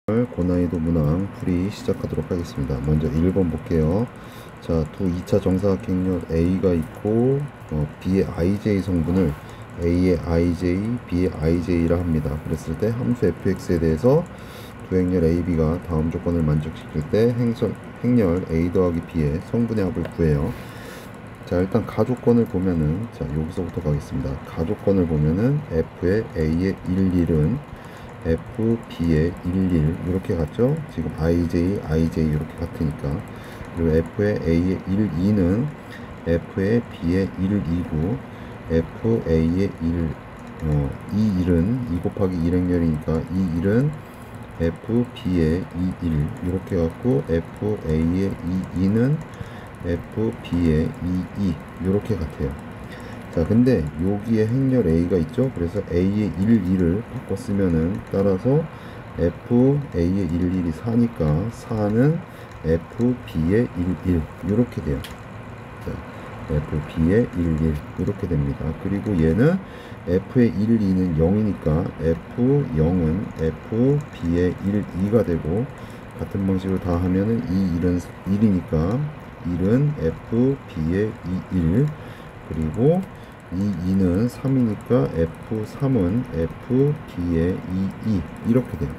고난이도 문항 풀이 시작하도록 하겠습니다. 먼저 1번 볼게요. 자, 두 2차 정사각형렬 A가 있고 B의 ij 성분을 A의 ij, B의 ij라 합니다. 그랬을 때 함수 fx에 대해서 두 행렬 AB가 다음 조건을 만족시킬 때 행렬 A 더하기 B의 성분의 합을 구해요. 자, 일단 가조건을 보면은, 자, 여기서부터 가겠습니다. 가조건을 보면은 F의 A의 1, 1은 F, B의 1, 1 이렇게 같죠? 지금 IJ, IJ 이렇게 같으니까. 그리고 F의 A의 1, 2는 F의 B의 1, 2고 F, A의 1, 2, 1은 2 곱하기 1행렬이니까 2, 1은 F, B의 2, 1 이렇게 갖고 F, A의 2, 2는 F, B의 2, 2 이렇게 같아요. 자, 근데 여기에 행렬 A가 있죠. 그래서 A의 1, 2를 바꿔 쓰면은 따라서 F, A의 1, 1이 4니까 4는 F, B의 1, 1 이렇게 돼요. 자, F, B의 1, 1 이렇게 됩니다. 그리고 얘는 F의 1, 2는 0이니까 F, 0은 F, B의 1, 2가 되고 같은 방식으로 다 하면은 이 1은 1이니까 1은 F, B의 2, 1 그리고 이 2는 3이니까 F3은 F, B의 2, 2 이렇게 돼요.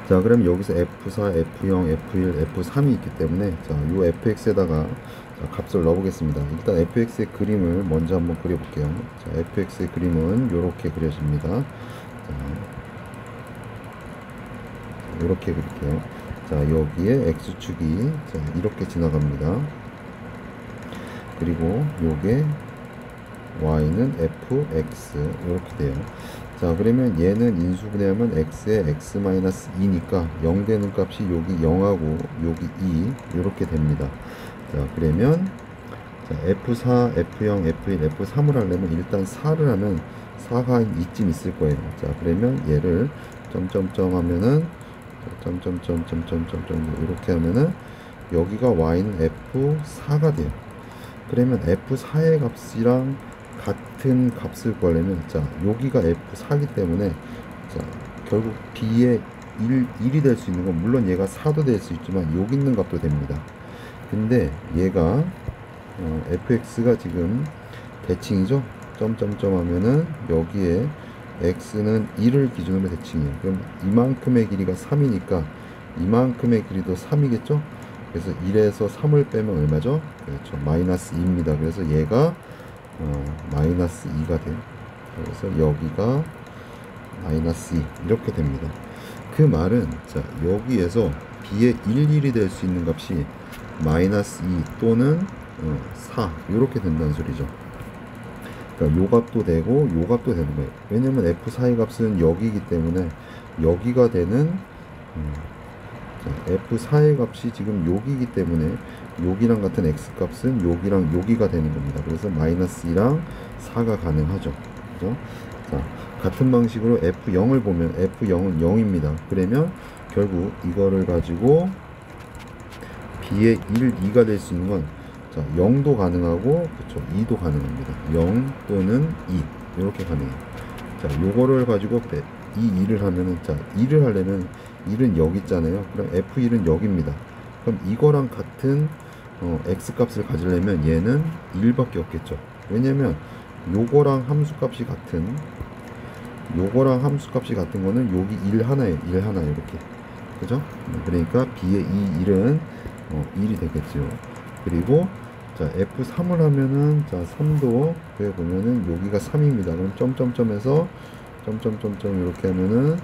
자, 그럼 여기서 F4, F0, F1, F3이 있기 때문에 자, 요 fx에다가 자, 값을 넣어보겠습니다. 일단 fx의 그림을 먼저 한번 그려볼게요. 자, fx의 그림은 이렇게 그려집니다. 자, 이렇게 그릴게요. 자, 여기에 x축이 자, 이렇게 지나갑니다. 그리고 요게 y는 fx 이렇게 돼요. 자, 그러면 얘는 인수분해하면 x에 x-2니까 0 되는 값이 여기 0하고 여기 2 이렇게 됩니다. 자, 그러면 자, f4, f0, f1, f3을 하려면 일단 4를 하면 4가 이쯤 있을 거예요. 자, 그러면 얘를 점점점 하면은 점점점점점점 이렇게 하면은 여기가 y는 f4가 돼요. 그러면 f4의 값이랑 같은 값을 구하려면 자, 여기가 f4이기 때문에 자, 결국 b의 1이 될 수 있는 건 물론 얘가 4도 될 수 있지만 여기 있는 값도 됩니다. 근데 얘가 fx가 지금 대칭이죠. 점점점 하면은 여기에 x는 1을 기준으로 대칭이에요. 그럼 이만큼의 길이가 3이니까 이만큼의 길이도 3이겠죠. 그래서 1에서 3을 빼면 얼마죠? 그렇죠. 마이너스 2입니다. 그래서 얘가 마이너스 2가 돼요. 그래서 여기가 마이너스 2 이렇게 됩니다. 그 말은 자, 여기에서 b의 1, 1이 될 수 있는 값이 마이너스 2 또는 4 이렇게 된다는 소리죠. 그러니까 요 값도 되고 요 값도 되는 거예요. 왜냐면 f4의 값은 여기이기 때문에 여기가 되는 f4의 값이 지금 여기이기 때문에 여기랑 같은 x값은 여기랑 여기가 되는 겁니다. 그래서 마이너스 2랑 4가 가능하죠. 그죠? 자, 같은 방식으로 f0을 보면 f0은 0입니다. 그러면 결국 이거를 가지고 b의 1, 2가 될 수 있는 건 자, 0도 가능하고 그쵸, 2도 가능합니다. 0 또는 2 이렇게 가능해요. 자, 요거를 가지고 이 2를 하면은 자, 2를 하려면 1은 여기 있잖아요. 그럼 f1은 여기입니다. 그럼 이거랑 같은 x값을 가지려면 얘는 1밖에 없겠죠. 왜냐면 요거랑 함수값이 같은 거는 여기 1 하나에 1 하나 이렇게 그죠? 그러니까 b의 이 1은 1이 되겠죠. 그리고 자, f3을 하면은 자, 3도 그래 보면은 여기가 3입니다. 그럼 점점점에서 점점점점 이렇게 하면은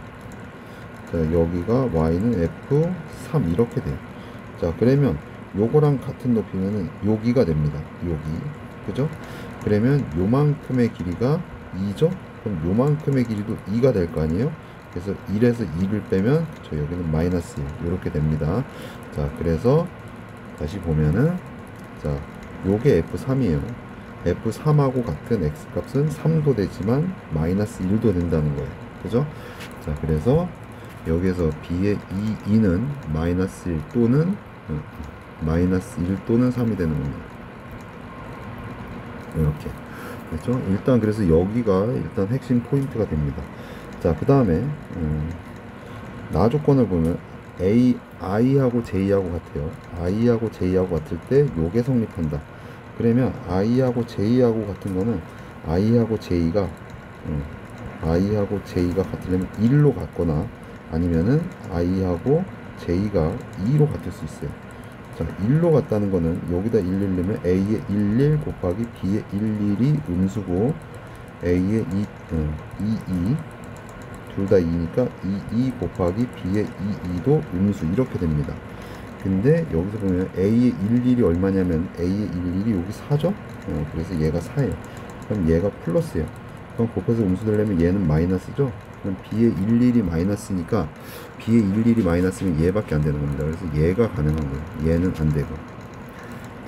자, 여기가 y는 f3 이렇게 돼요. 자, 그러면 요거랑 같은 높이면은 여기가 됩니다. 여기 그죠? 그러면 요만큼의 길이가 2죠? 그럼 요만큼의 길이도 2가 될 거 아니에요? 그래서 1에서 2를 빼면 저 여기는 마이너스 1 이렇게 됩니다. 자, 그래서 다시 보면은 자, 요게 f3이에요. f3하고 같은 x값은 3도 되지만 마이너스 1도 된다는 거예요. 그죠? 자, 그래서 여기에서 b의 2는 마이너스 1 또는 마이너스 1 또는 3이 되는 겁니다. 이렇게 그렇죠? 일단 그래서 여기가 일단 핵심 포인트가 됩니다. 자, 그 다음에 나 조건을 보면 i하고 j하고 같아요. i하고 j하고 같을 때 요게 성립한다. 그러면 i하고 j하고 같은 거는 i하고 j가 같으려면 1로 같거나 아니면은 i하고 j가 2로 같을 수 있어요. 자, 1로 같다는 거는 여기다 1 넣으면 a의 11 곱하기 b의 11이 음수고 a의 22 둘 다 2니까 22 곱하기 b의 22도 음수 이렇게 됩니다. 근데 여기서 보면 a의 11이 얼마냐면 a의 11이 여기 4죠? 그래서 얘가 4예요. 그럼 얘가 플러스예요. 그럼 곱해서 음수 되려면 얘는 마이너스죠? 그럼 b의 11이 마이너스니까 b의 11이 마이너스면 얘밖에 안 되는 겁니다. 그래서 얘가 가능한 거예요. 얘는 안 되고.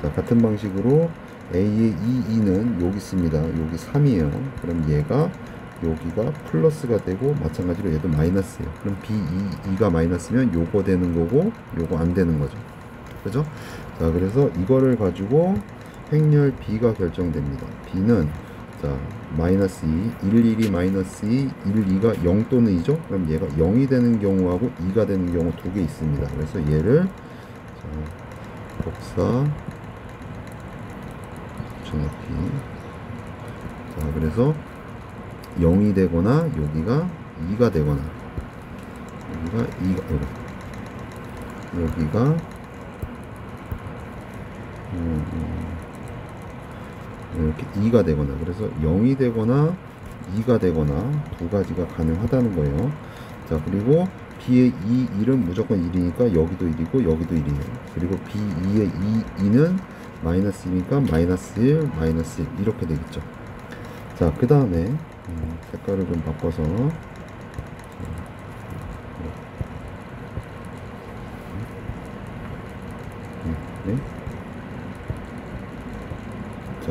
자, 같은 방식으로 a의 22는 여기 있습니다. 여기 3이에요. 그럼 얘가 여기가 플러스가 되고 마찬가지로 얘도 마이너스예요. 그럼 B2가 마이너스면 요거 되는 거고 요거 안 되는 거죠. 그죠? 자, 그래서 이거를 가지고 행렬 B가 결정됩니다. B는 자, 마이너스 2, 11이 마이너스 2, 12가 0 또는 2죠? 그럼 얘가 0이 되는 경우하고 2가 되는 경우 두 개 있습니다. 그래서 얘를 자, 복사 붙여넣기. 자, 그래서 0이 되거나 여기가 2가 되거나 여기가 이렇게 2가 되거나 그래서 0이 되거나 2가 되거나 두 가지가 가능하다는 거예요. 자, 그리고 B의 1은 무조건 1이니까 여기도 1이고 여기도 1이에요. 그리고 B2의 2는 마이너스 2니까 마이너스 1, 마이너스 1 이렇게 되겠죠. 자, 그 다음에 색깔을 좀 바꿔서 네. 자,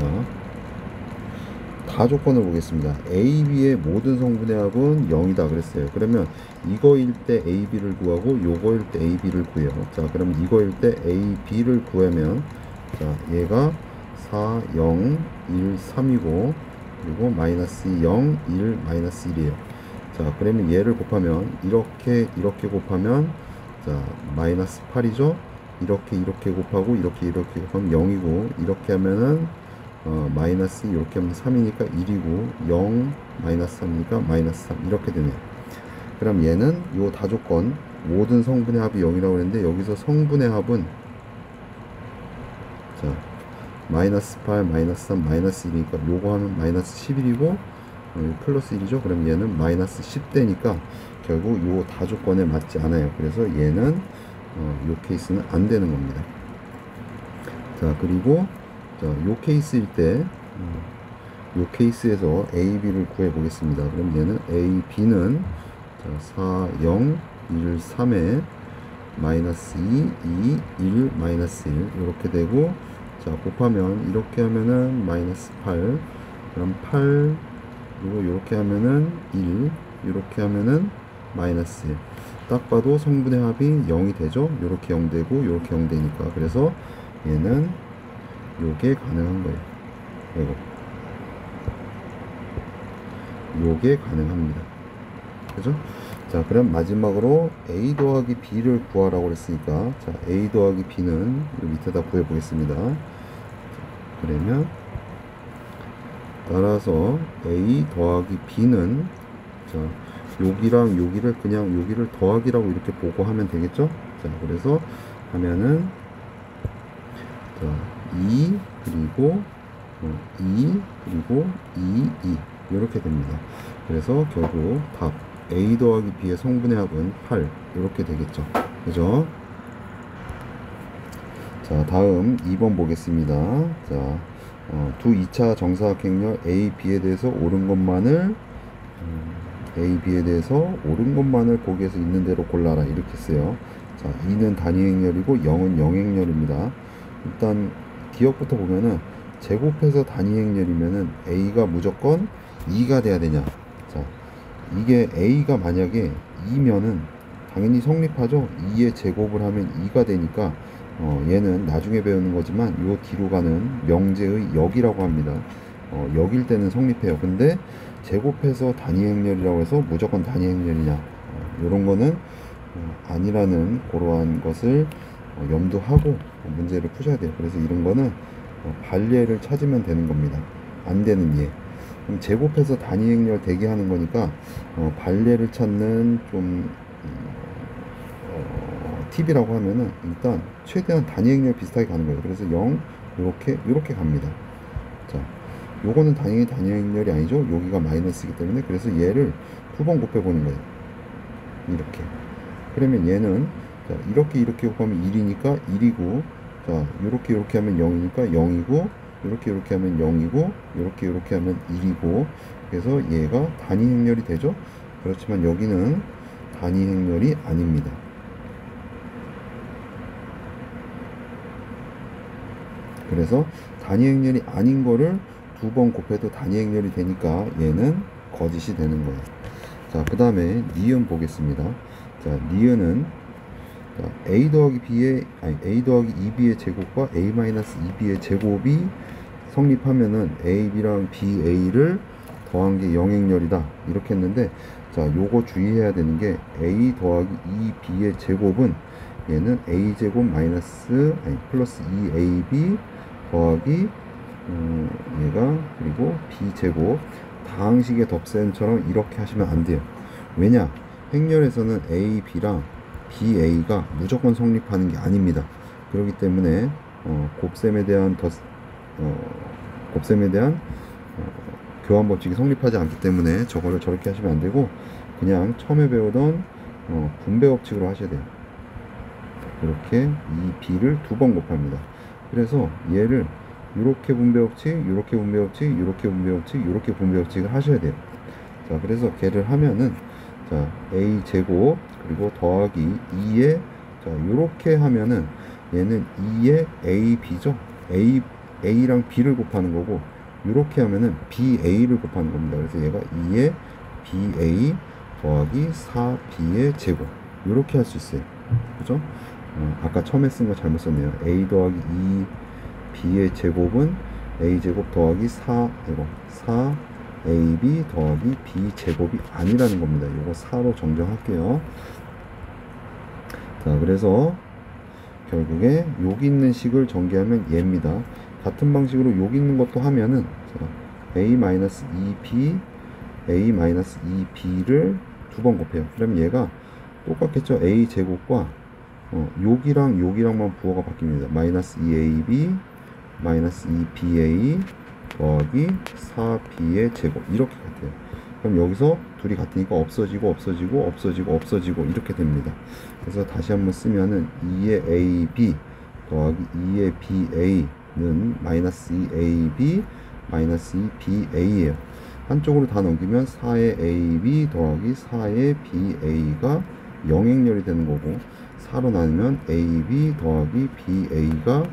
다 조건을 보겠습니다. A, B의 모든 성분의 합은 0이다 그랬어요. 그러면 이거일 때 A, B를 구하고 요거일 때 A, B를 구해요. 자, 그럼 이거일 때 A, B를 구하면 자, 얘가 4, 0, 1, 3이고 그리고 마이너스 0, 1, 마이너스 1이에요. 자, 그러면 얘를 곱하면 이렇게 곱하면 자, 마이너스 8이죠. 이렇게 곱하고 이렇게 곱하면 0이고 이렇게 하면은 마이너스 이렇게 하면 3이니까 1이고 0 마이너스 3이니까 마이너스 3 이렇게 되네요. 그럼 얘는 요 다조건 모든 성분의 합이 0이라고 했는데 여기서 성분의 합은 자 마이너스 8 마이너스 3 마이너스 1이니까 요거 하면 마이너스 11이고 플러스 1이죠. 그럼 얘는 마이너스 10대니까 결국 요 다조건에 맞지 않아요. 그래서 얘는 요 케이스는 안 되는 겁니다. 자, 그리고 자, 요 케이스일 때 요 케이스에서 A, B를 구해 보겠습니다. 그럼 얘는 A, B는 자, 4, 0, 1, 3에 마이너스 2, 2, 1, 마이너스 1 이렇게 되고 자, 곱하면 이렇게 하면은 마이너스 8 그럼 8 그리고 이렇게 하면은 1 이렇게 하면은 마이너스 1 딱 봐도 성분의 합이 0이 되죠. 이렇게 0 되고 이렇게 0 되니까 그래서 얘는 요게 가능한 거예요. 요게 가능합니다. 그죠? 자, 그럼 마지막으로 A 더하기 B를 구하라고 그랬으니까 자, A 더하기 B는 이 밑에다 구해 보겠습니다. 그러면 따라서 A 더하기 B는 자, 여기랑 여기를 그냥 여기를 더하기라고 이렇게 보고 하면 되겠죠? 자, 그래서 하면은 자, 2 그리고 2 그리고 2 이렇게 됩니다. 그래서 결국 답 A 더하기 B의 성분의 합은 8 이렇게 되겠죠. 그죠? 자, 다음 2번 보겠습니다. 자, 두 2차 정사각형렬 A, B에 대해서 옳은 것만을 A, B에 대해서 옳은 것만을 거기에서 있는 대로 골라라 이렇게 써요. 자, 2는 단위행렬이고 0은 영행렬입니다. 일단 기억부터 보면은 제곱해서 단위행렬이면은 A가 무조건 2가 돼야 되냐. 자, 이게 A가 만약에 2면은 당연히 성립하죠. 2의 제곱을 하면 2가 되니까 얘는 나중에 배우는 거지만 요 뒤로 가는 명제의 역이라고 합니다. 역일 때는 성립해요. 근데 제곱해서 단위행렬이라고 해서 무조건 단위행렬이냐 요런 거는 아니라는 그러한 것을 염두하고 문제를 푸셔야 돼요. 그래서 이런 거는 반례를 찾으면 되는 겁니다. 안 되는 예. 그럼 제곱해서 단위 행렬 되게 하는 거니까 반례를 찾는 좀 팁이라고 하면은 일단 최대한 단위 행렬 비슷하게 가는 거예요. 그래서 0 요렇게 갑니다. 자, 요거는 단위 행렬이 아니죠. 여기가 마이너스이기 때문에 그래서 얘를 두 번 곱해 보는 거예요. 이렇게. 그러면 얘는 자, 이렇게 곱하면 1이니까 1이고, 자, 요렇게 하면 0이니까 0이고, 요렇게 하면 0이고, 요렇게 하면 1이고, 그래서 얘가 단위 행렬이 되죠. 그렇지만 여기는 단위 행렬이 아닙니다. 그래서 단위 행렬이 아닌 거를 두 번 곱해도 단위 행렬이 되니까 얘는 거짓이 되는 거예요. 자, 그 다음에 니은 보겠습니다. 자, 니은은 a 더하기 2b의 제곱과 a-2b의 제곱이 성립하면은 ab랑 ba를 더한 게 영행렬이다 이렇게 했는데, 자, 요거 주의해야 되는 게 a 더하기 2b의 제곱은 얘는 a 제곱 플러스 2ab 더하기 얘가 그리고 b 제곱 다항식의 덧셈처럼 이렇게 하시면 안 돼요. 왜냐? 행렬에서는 a, b랑 BA가 무조건 성립하는 게 아닙니다. 그렇기 때문에 곱셈에 대한 교환 법칙이 성립하지 않기 때문에 저거를 저렇게 하시면 안 되고 그냥 처음에 배우던 분배 법칙으로 하셔야 돼요. 이렇게 이 B를 두 번 곱합니다. 그래서 얘를 이렇게 분배 법칙, 이렇게 분배 법칙, 이렇게 분배 법칙, 이렇게 분배 법칙을 하셔야 돼요. 자, 그래서 걔를 하면은 자, a 제곱 그리고 더하기 2에 자, 요렇게 하면은 얘는 2에 ab죠. a랑 b를 곱하는 거고, 요렇게 하면은 ba를 곱하는 겁니다. 그래서 얘가 2에 ba 더하기 4b의 제곱 요렇게 할 수 있어요. 그죠? 아까 처음에 쓴 거 잘못 썼네요. a 더하기 2b의 제곱은 a 제곱 더하기 4 ab 더하기 b 제곱이 아니라는 겁니다. 이거 4로 정정할게요. 자, 그래서 결국에 여기 있는 식을 전개하면 얘입니다. 같은 방식으로 여기 있는 것도 하면은 자, a-2b a-2b를 두 번 곱해요. 그러면 얘가 똑같겠죠. a 제곱과 여기랑만 부호가 바뀝니다. 마이너스 2ab 마이너스 2ba 더하기 4b의 제곱 이렇게 같아요. 그럼 여기서 둘이 같으니까 없어지고 이렇게 됩니다. 그래서 다시 한번 쓰면은 2의 ab 더하기 2의 ba는 마이너스 2ab 마이너스 2ba예요. 한쪽으로 다 넘기면 4의 ab 더하기 4의 ba가 영행렬이 되는 거고, 4로 나누면 ab 더하기 ba가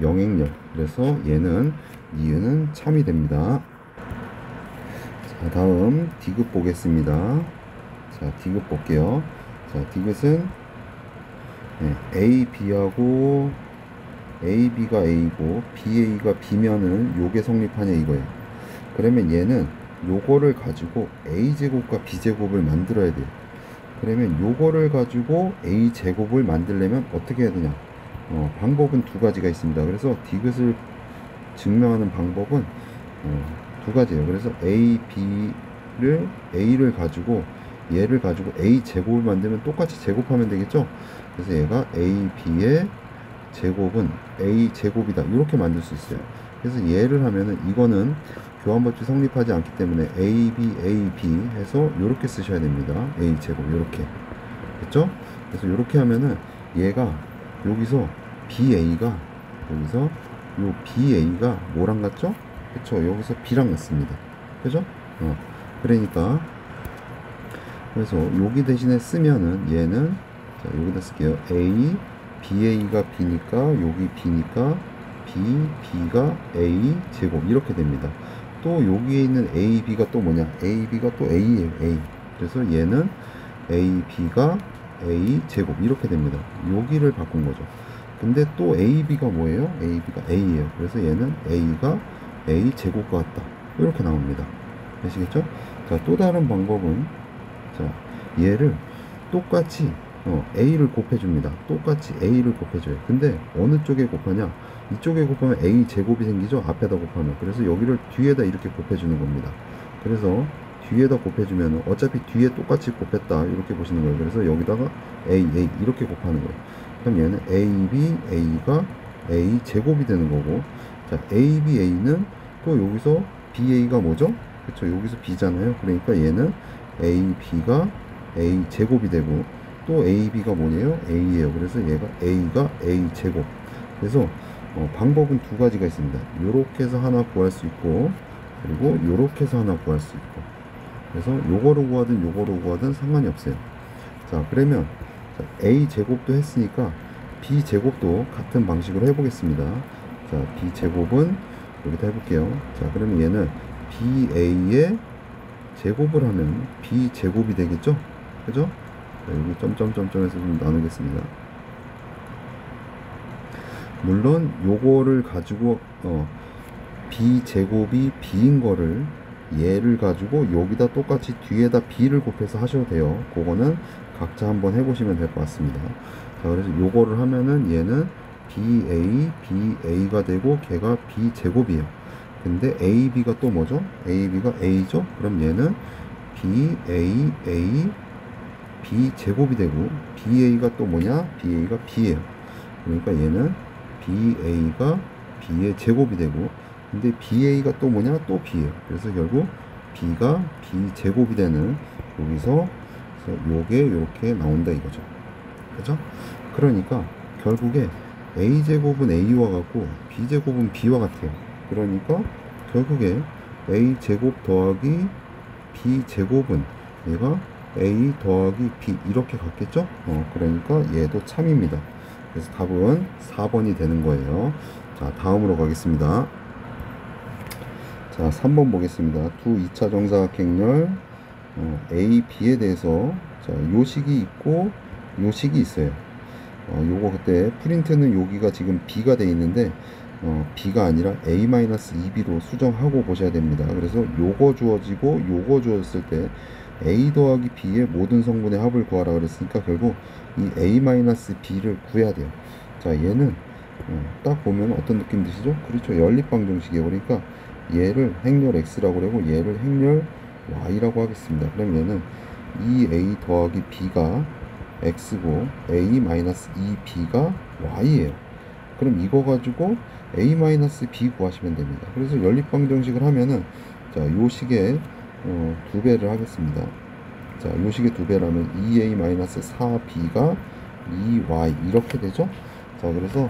영행렬. 그래서 얘는 니은은 참이 됩니다. 자, 다음 디귿 보겠습니다. 자, 디귿 볼게요. 자, 디귿은 AB하고 AB가 A고 BA가 B면은 요게 성립하냐 이거예요. 그러면 얘는 요거를 가지고 A제곱과 B제곱을 만들어야 돼요. 그러면 요거를 가지고 A제곱을 만들려면 어떻게 해야 되냐? 방법은 두 가지가 있습니다. 그래서 디귿을 증명하는 방법은 두 가지예요. 그래서 A를 가지고 얘를 가지고 A 제곱을 만들면 똑같이 제곱하면 되겠죠. 그래서 얘가 AB의 제곱은 A 제곱이다 이렇게 만들 수 있어요. 그래서 얘를 하면은 이거는 교환법칙 성립하지 않기 때문에 AB 해서 이렇게 쓰셔야 됩니다. A 제곱 이렇게 됐죠? 그래서 이렇게 하면은 얘가 여기서 요 BA가 뭐랑 같죠? 그쵸? 여기서 B랑 같습니다. 그죠? 그러니까 그래서 여기 대신에 쓰면은 얘는 자, 여기다 쓸게요. BA가 B니까 여기 B니까 B가 A 제곱 이렇게 됩니다. 또 여기에 있는 AB가 또 뭐냐? AB가 또 A예요. A. 그래서 얘는 AB가 A 제곱 이렇게 됩니다. 여기를 바꾼 거죠. 근데 또 AB가 뭐예요? AB가 A예요. 그래서 얘는 A가 A 제곱과 같다. 이렇게 나옵니다. 아시겠죠? 자, 또 다른 방법은 자, 얘를 똑같이 a를 곱해줍니다. 똑같이 a를 곱해줘요. 근데 어느 쪽에 곱하냐? 이쪽에 곱하면 a 제곱이 생기죠? 앞에다 곱하면. 그래서 여기를 뒤에다 이렇게 곱해주는 겁니다. 그래서 뒤에다 곱해주면 어차피 뒤에 똑같이 곱했다 이렇게 보시는 거예요. 그래서 여기다가 a 이렇게 곱하는 거예요. 그럼 얘는 ab a가 a 제곱이 되는 거고, 자 ab a는 또 여기서 ba가 뭐죠? 그쵸, 여기서 b잖아요. 그러니까 얘는 ab가 a 제곱이 되고, 또 ab가 뭐냐요? a예요. 그래서 얘가 a가 a 제곱. 그래서 방법은 두 가지가 있습니다. 요렇게 해서 하나 구할 수 있고, 그리고 요렇게 해서 하나 구할 수 있고. 그래서 요거로 구하든 요거로 구하든 상관이 없어요. 자, 그러면 a 제곱도 했으니까 b 제곱도 같은 방식으로 해보겠습니다. 자, b 제곱은 여기다 해볼게요. 자, 그러면 얘는 ba의 제곱을 하면 b 제곱이 되겠죠? 그죠? 자, 여기 점점점점해서 좀 나누겠습니다. 물론 요거를 가지고 b 제곱이 b인 거를 얘를 가지고 여기다 똑같이 뒤에다 b를 곱해서 하셔도 돼요. 그거는 각자 한번 해보시면 될 것 같습니다. 자, 그래서 요거를 하면은 얘는 ba가 되고 걔가 b 제곱이에요. 근데 ab가 또 뭐죠? ab가 a죠? 그럼 얘는 b 제곱이 되고, ba가 또 뭐냐? ba가 b예요. 그러니까 얘는 ba가 b의 제곱이 되고, 근데 ba가 또 뭐냐? 또 b예요. 그래서 결국 b가 b 제곱이 되는, 여기서 요게 이렇게 나온다 이거죠. 그죠? 그러니까 결국에 a 제곱은 a와 같고 b 제곱은 b와 같아요. 그러니까 결국에 a 제곱 더하기 b 제곱은 얘가 a 더하기 b 이렇게 같겠죠? 그러니까 얘도 참입니다. 그래서 답은 4번이 되는 거예요. 자, 다음으로 가겠습니다. 자, 3번 보겠습니다. 두 2차 정사각형렬 A, B에 대해서, 자, 요식이 있고 요식이 있어요. 요거 그때 프린트는 여기가 지금 B가 돼 있는데 B가 아니라 A-2B로 수정하고 보셔야 됩니다. 그래서 요거 주어지고 요거 주어졌을 때 A 더하기 B의 모든 성분의 합을 구하라 그랬으니까 결국 이 A-B를 구해야 돼요. 자, 얘는 딱 보면 어떤 느낌 드시죠? 그렇죠, 연립방정식이에요. 그러니까 얘를 행렬 X라고 그러고 얘를 행렬 Y라고 하겠습니다. 그럼 얘는 2A 더하기 B가 X고 A-2B가 Y예요. 그럼 이거 가지고 A-B 구하시면 됩니다. 그래서 연립방정식을 하면은, 자, 요 식의 2배를 하겠습니다. 자, 요 식의 2배라면 2A-4B가 2Y 이렇게 되죠. 자, 그래서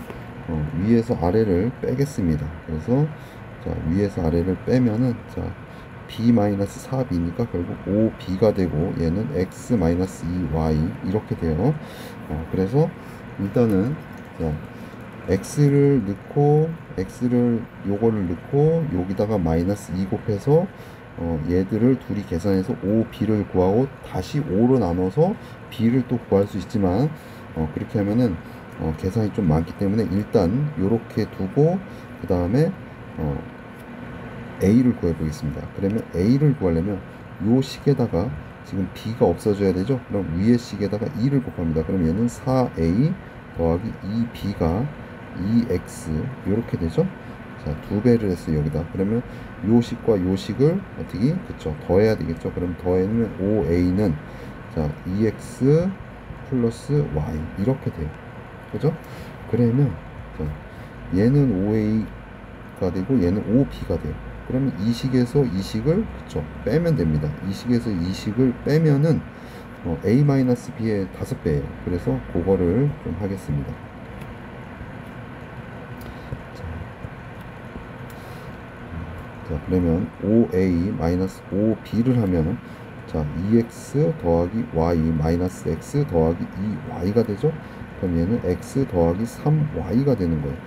위에서 아래를 빼겠습니다. 그래서 자, 위에서 아래를 빼면은, 자, B-4B니까 결국 5B가 되고 얘는 X-2Y 이렇게 돼요. 그래서 일단은, 자, X를 넣고 요거를 넣고 여기다가 -2 곱해서 얘들을 둘이 계산해서 5B를 구하고 다시 5로 나눠서 B를 또 구할 수 있지만 그렇게 하면은 계산이 좀 많기 때문에 일단 요렇게 두고 그 다음에 A를 구해 보겠습니다. 그러면 A를 구하려면 요 식에다가 지금 B가 없어져야 되죠. 그럼 위에 식에다가 2를 곱합니다. 그럼 얘는 4A 더하기 2B가 2X 이렇게 되죠. 자, 2배를 했어요 여기다. 그러면 요 식과 요 식을 어떻게, 그쵸, 더해야 되겠죠. 그럼 더하면 5A는 자 2X 플러스 Y 이렇게 돼요. 그죠? 그러면 자, 얘는 5A가 되고 얘는 5B가 돼요. 그러면 이 식에서 이 식을, 그쵸, 빼면 됩니다. 이 식에서 이 식을 빼면은 A-B의 5배예요. 그래서 그거를 좀 하겠습니다. 자, 그러면 5A-5B를 하면, 자, 2X 더하기 Y 마이너스 X 더하기 2Y가 되죠. 그럼 얘는 X 더하기 3Y가 되는 거예요.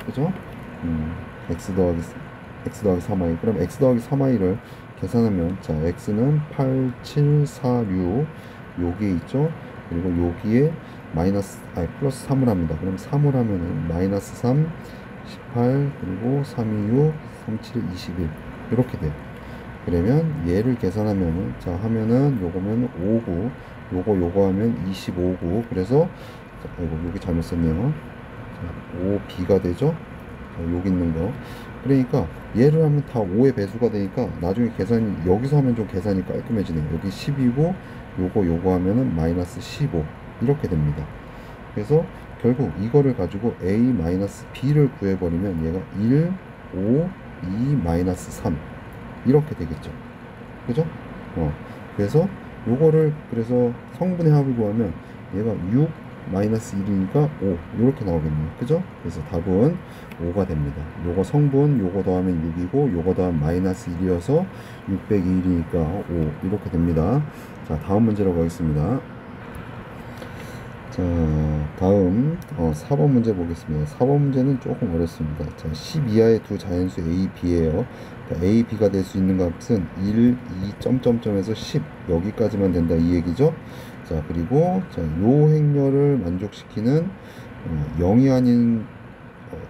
그죠? X 더하기 3Y. 그럼 X 더하기 3Y를 계산하면, 자, X는 8, 7, 4, 6 여기에 있죠. 그리고 여기에 플러스 3을 합니다. 그럼 3을 하면은 마이너스 3, 18, 그리고 3, 2, 6, 3, 7, 21 이렇게 돼요. 그러면 얘를 계산하면은, 자, 하면은 요거면 5고 요거 하면 25고, 그래서 아이고 여기 잘못 썼네요. 5b가 되죠. 여기 있는 거. 그러니까 얘를 하면 다 5의 배수가 되니까 나중에 계산이, 여기서 하면 좀 계산이 깔끔해지네요. 여기 10이고 요거 하면은 마이너스 15 이렇게 됩니다. 그래서 결국 이거를 가지고 a-b를 구해버리면 얘가 1, 5, 2, 마이너스 3 이렇게 되겠죠. 그죠? 그래서 요거를, 그래서 성분의 합을 구하면 얘가 6 마이너스 1이니까 5 이렇게 나오겠네요. 그죠? 그래서 답은 5가 됩니다. 요거 성분 요거 더하면 6이고 요거 더하면 마이너스 1이어서 601이니까 5 이렇게 됩니다. 자, 다음 문제로 가겠습니다. 자, 다음 4번 문제 보겠습니다. 4번 문제는 조금 어렵습니다. 자, 10 이하의 두 자연수 A, B예요. A, B가 될 수 있는 값은 1, 2, 점점점에서 10 여기까지만 된다 이 얘기죠. 자, 그리고 자, 요 행렬을 만족시키는 0이 아닌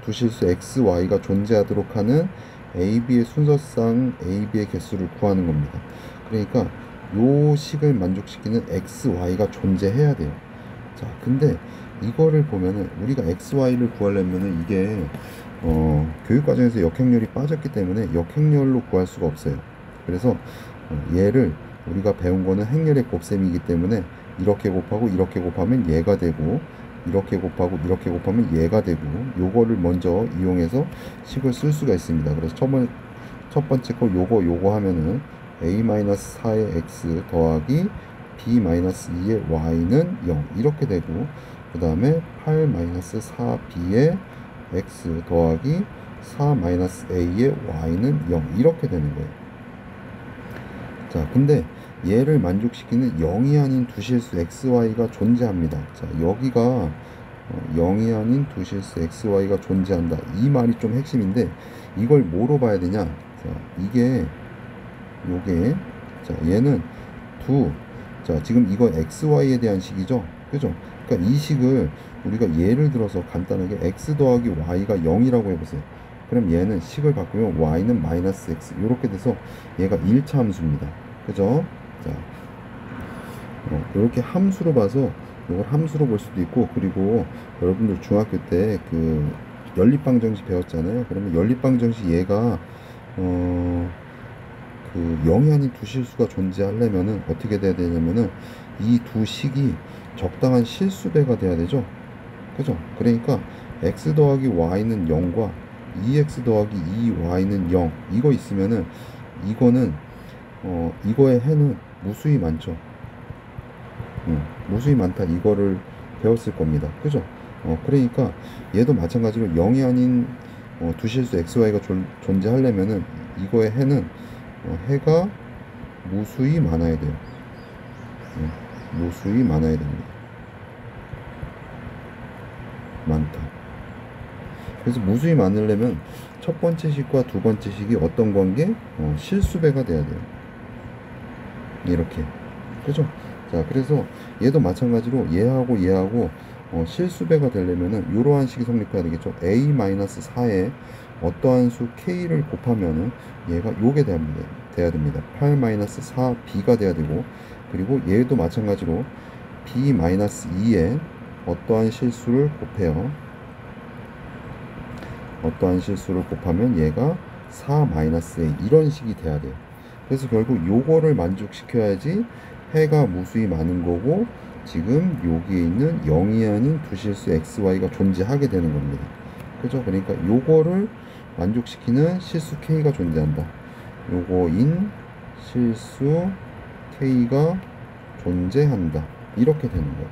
두 실수 X, Y가 존재하도록 하는 A, B의 순서상 A, B의 개수를 구하는 겁니다. 그러니까 요 식을 만족시키는 X, Y가 존재해야 돼요. 자, 근데 이거를 보면은 우리가 XY를 구하려면은 이게 교육과정에서 역행렬이 빠졌기 때문에 역행렬로 구할 수가 없어요. 그래서 얘를 우리가 배운 거는 행렬의 곱셈이기 때문에 이렇게 곱하고 이렇게 곱하면 얘가 되고, 이렇게 곱하고 이렇게 곱하면 얘가 되고, 요거를 먼저 이용해서 식을 쓸 수가 있습니다. 그래서 첫 번째 거 요거 하면은 a-4의 x 더하기 b-2의 y는 0 이렇게 되고, 그 다음에 8-4b의 x 더하기 4-a의 y는 0 이렇게 되는 거예요. 자, 근데 얘를 만족시키는 0이 아닌 두 실수 xy가 존재합니다. 자, 여기가 0이 아닌 두 실수 xy가 존재한다 이 말이 좀 핵심인데, 이걸 뭐로 봐야 되냐. 자, 요게 자, 얘는 자, 지금 이거 xy에 대한 식이죠. 그죠? 그러니까 이 식을 우리가 예를 들어서 간단하게 x 더하기 y가 0이라고 해보세요. 그럼 얘는 식을 바꾸면 y는 마이너스 x 이렇게 돼서 얘가 1차 함수입니다. 그죠? 자, 이렇게 함수로 봐서 이걸 함수로 볼 수도 있고, 그리고 여러분들 중학교 때 그 연립방정식 배웠잖아요. 그러면 연립방정식 얘가 그 0이 아닌 두 실수가 존재하려면은 어떻게 돼야 되냐면은 이 두 식이 적당한 실수배가 돼야 되죠. 그죠? 그러니까 x 더하기 y는 0과 2x 더하기 2y는 0 이거 있으면은 이거는 이거의 해는 무수히 많죠. 무수히 많다 이거를 배웠을 겁니다. 그죠? 그러니까 얘도 마찬가지로 0이 아닌 두 실수 xy가 존재하려면은 이거의 해는 해가 무수히 많아야 돼요. 무수히 많아야 됩니다. 많다. 그래서 무수히 많으려면 첫 번째 식과 두 번째 식이 어떤 관계? 실수배가 돼야 돼요. 이렇게. 그죠? 자, 그래서 얘도 마찬가지로 얘하고 실수배가 되려면은 이러한 식이 성립해야 되겠죠. a-4에 어떠한 수 k를 곱하면은 얘가 요게 돼야 됩니다. 8-4b가 돼야 되고, 그리고 얘도 마찬가지로 b-2에 어떠한 실수를 곱해요. 어떠한 실수를 곱하면 얘가 4-a 이런 식이 돼야 돼요. 그래서 결국 요거를 만족시켜야지 해가 무수히 많은 거고, 지금 여기에 있는 0이 아닌 두 실수 xy가 존재하게 되는 겁니다. 그죠? 그러니까 요거를 만족시키는 실수 k가 존재한다. 요거인 실수 k가 존재한다. 이렇게 되는 거예요.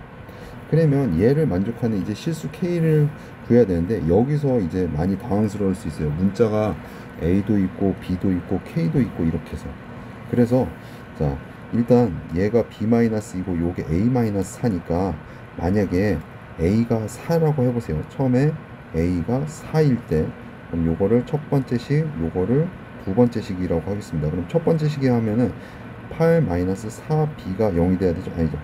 그러면 얘를 만족하는 이제 실수 k를 구해야 되는데, 여기서 이제 많이 당황스러울 수 있어요. 문자가 a도 있고 b도 있고 k도 있고 이렇게 해서. 그래서 자, 일단 얘가 b-이고 요게 a-4니까 만약에 a가 4라고 해보세요. 처음에 a가 4일 때, 그럼 요거를 첫 번째 식, 요거를 두 번째 식이라고 하겠습니다. 그럼 첫 번째 식에 하면은 8-4b가 0이 돼야 되죠? 아니죠.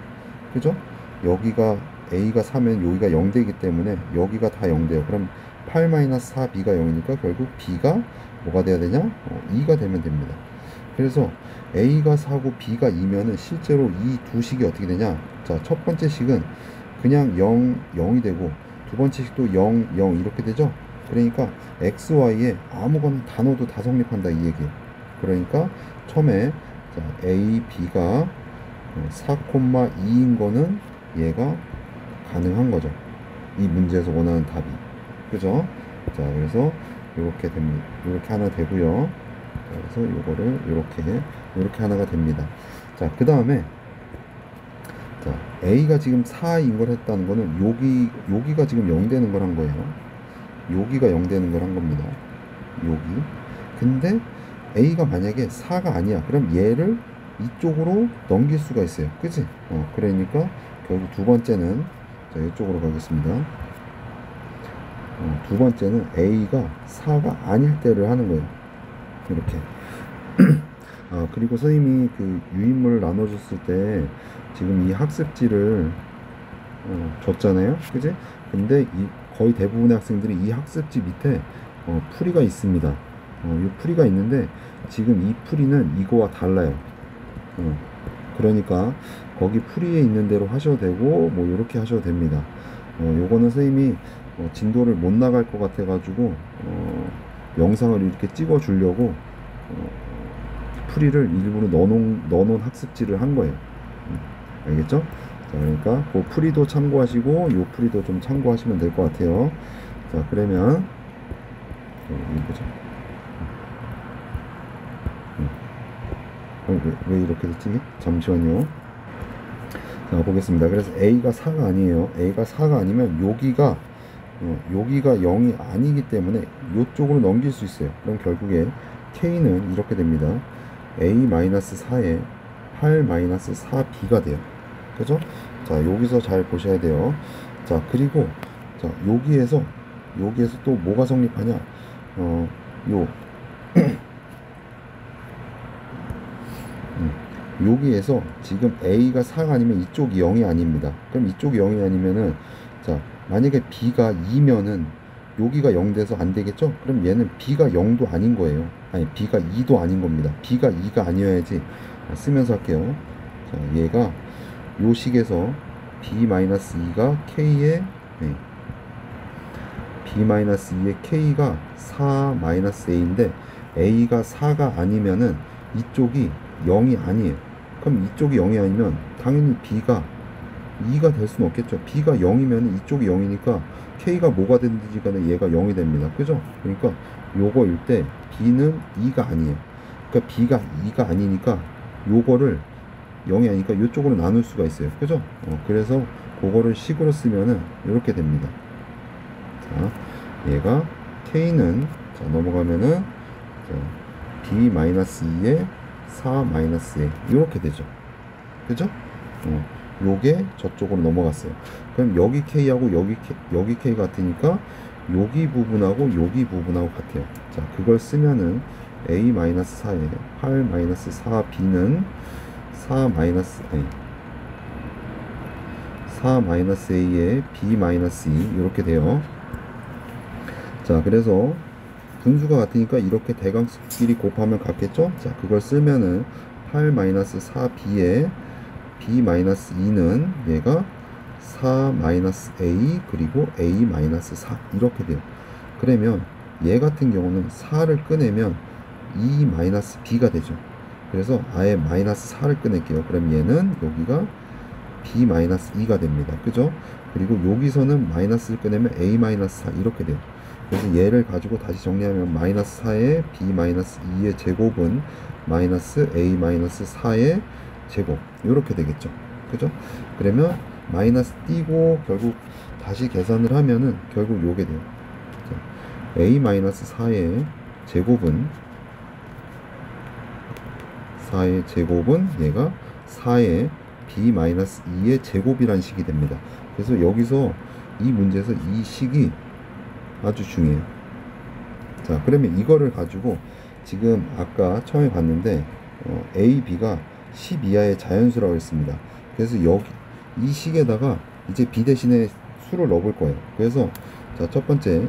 그죠? 여기가 a가 4면 여기가 0 되기 때문에 여기가 다 0 돼요. 그럼 8-4b가 0이니까 결국 b가 뭐가 돼야 되냐? 2가 되면 됩니다. 그래서 A가 4고 B가 2면은 실제로 이 두 식이 어떻게 되냐? 자, 첫 번째 식은 그냥 0, 0이 되고 두 번째 식도 0, 0 이렇게 되죠? 그러니까 X, Y에 아무거나 단어도 다 성립한다 이 얘기예요. 그러니까 처음에 자, A, B가 4,2인 거는 얘가 가능한 거죠. 이 문제에서 원하는 답이. 그죠? 자, 그래서 이렇게 됩니다. 이렇게 하나 되고요. 자, 그래서 요거를 이렇게 하나가 됩니다. 자, 그 다음에 자, A가 지금 4인 걸 했다는 거는 여기가 지금 0 되는 걸 한 거예요. 여기가 0 되는 걸 한 겁니다. 여기. 근데 A가 만약에 4가 아니야. 그럼 얘를 이쪽으로 넘길 수가 있어요. 그치? 그러니까 결국 두 번째는 자, 이쪽으로 가겠습니다. 두 번째는 A가 4가 아닐 때를 하는 거예요. 이렇게. 그리고 선생님이 그 유인물을 나눠줬을 때 지금 이 학습지를 줬잖아요. 그지? 근데 거의 대부분의 학생들이 이 학습지 밑에 풀이가 있습니다. 이 풀이가 있는데 지금 이 풀이는 이거와 달라요. 그러니까 거기 풀이에 있는 대로 하셔도 되고 뭐 이렇게 하셔도 됩니다. 요거는 선생님이 진도를 못 나갈 것 같아 가지고 영상을 이렇게 찍어 주려고 풀이를 일부러 넣어놓은 학습지를 한 거예요. 알겠죠? 자, 그러니까 그 풀이도 참고하시고 요 풀이도 좀 참고하시면 될 것 같아요. 자, 그러면 보자. 왜 이렇게 됐지? 잠시만요. 자, 보겠습니다. 그래서 A가 4가 아니에요. A가 4가 아니면 여기가 0이 아니기 때문에 이쪽으로 넘길 수 있어요. 그럼 결국에 K는 이렇게 됩니다. A-4에 8-4B가 돼요. 그죠? 자, 여기서 잘 보셔야 돼요. 자, 그리고 자, 여기에서 또 뭐가 성립하냐? 여기에서 지금 A가 4가 아니면 이쪽이 0이 아닙니다. 그럼 이쪽이 0이 아니면은 자, 만약에 B가 2면은 여기가 0 돼서 안 되겠죠? 그럼 얘는 B가 0도 아닌 거예요. 아니, B가 2도 아닌 겁니다. B가 2가 아니어야지. 쓰면서 할게요. 자, 얘가 요 식에서 B-2가 K의 B-2의 K가 4-A인데 A가 4가 아니면은 이쪽이 0이 아니에요. 그럼 이쪽이 0이 아니면 당연히 B가 2가 될 수는 없겠죠. B가 0이면 이쪽이 0이니까 K가 뭐가 되든지 간에 얘가 0이 됩니다. 그죠? 그러니까 요거일 때 B는 2가 아니에요. 그러니까 B가 2가 아니니까 요거를 0이 아니니까 요쪽으로 나눌 수가 있어요. 그죠? 그래서 그거를 식으로 쓰면은 이렇게 됩니다. 자, 얘가 K는 자, 넘어가면은 자, B-2에 4-A 이렇게 되죠. 그죠? 요게 저쪽으로 넘어갔어요. 그럼 여기 K하고 여기 K 같으니까 여기 부분하고 여기 부분하고 같아요. 자, 그걸 쓰면은 A-4에 8-4B는 4-A에 B-2 이렇게 돼요. 자, 그래서 분수가 같으니까 이렇게 대각끼리 곱하면 같겠죠? 자, 그걸 쓰면은 8-4B에 B-2는 얘가 4-A 그리고 A-4 이렇게 돼요. 그러면 얘 같은 경우는 4를 꺼내면 2-B가 되죠. 그래서 아예 -4를 꺼낼게요. 그럼 얘는 여기가 B-2가 됩니다. 그죠? 그리고 여기서는 마이너스를 꺼내면 A-4 이렇게 돼요. 그래서 얘를 가지고 다시 정리하면 -4의 B-2의 제곱은 -A-4의 제곱 이렇게 되겠죠. 그죠? 그러면 마이너스 띄고 결국 다시 계산을 하면은 결국 요게 돼요. 자, A-4의 제곱은 얘가 4의 B-2의 제곱이란 식이 됩니다. 그래서 여기서 이 문제에서 이 식이 아주 중요해요. 자, 그러면 이거를 가지고 지금 아까 처음에 봤는데 A, B가 10 이하의 자연수라고 했습니다. 그래서 여기 이 식에다가 이제 B 대신에 수를 넣어볼 거예요. 그래서 자, 첫 번째